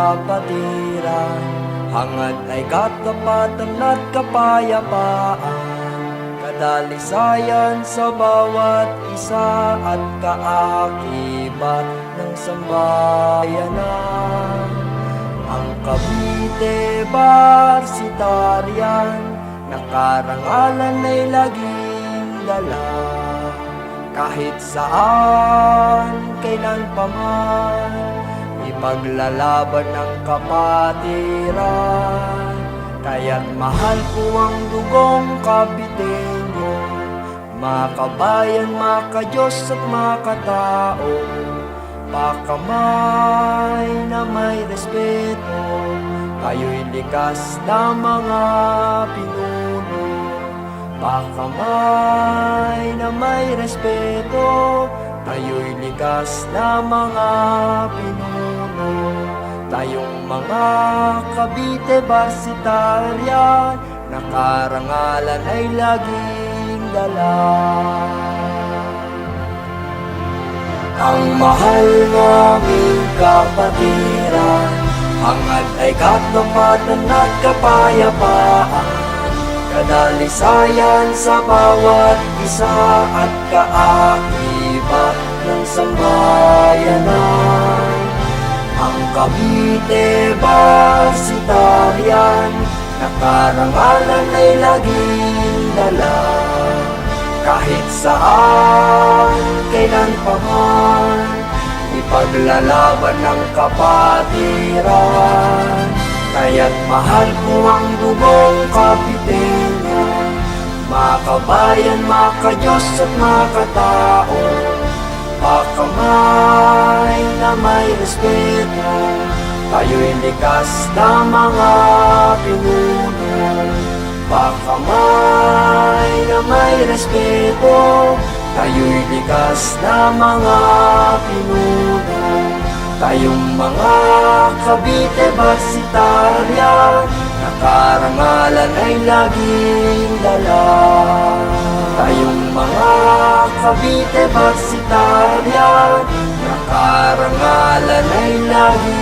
kapatiran, hangad ay katapatan at kapayapaan, kadalisayan sa bawat isa at kaakibat ng sambayanan. Ang Cavite Varsitarian na karangalan ay laging dala, kahit saan, kailan pa man, ipaglalaban ng kapatiran. Kaya't mahal ko ang dugong Caviteño, mga kabayan, mga ka-Diyos at mga katao, pakamay na may respeto, kayo'y likas na mga pinuno. Pakamay na may respeto, tayo'y likas na mga pinuno. Tayong mga Cavite Varsitarian na karangalan ay laging dala. Ang mahal naming kapatiran, hangad ay katapatan at kapayapaan, kadalisayan sa bawat isa at kaakibat ng sambayanan. Ang Cavite Varsitarian na karangalan ay laging dala, kahit saan, kailan pa man, ipaglalaban ng kapatiran. Kaya't mahal ko ang dugong Caviteño, mga kabayan, mga ka-Diyos at mga katao, pakamay na may respeto, tayo'y likas na mga pinuno. Pakamay na may respeto, tayo'y likas na mga pinuno. Tayong mga Cavite Varsitarian na karangalan ay laging dala. Tayong mga Cavite Varsitarian na karangalan ay laging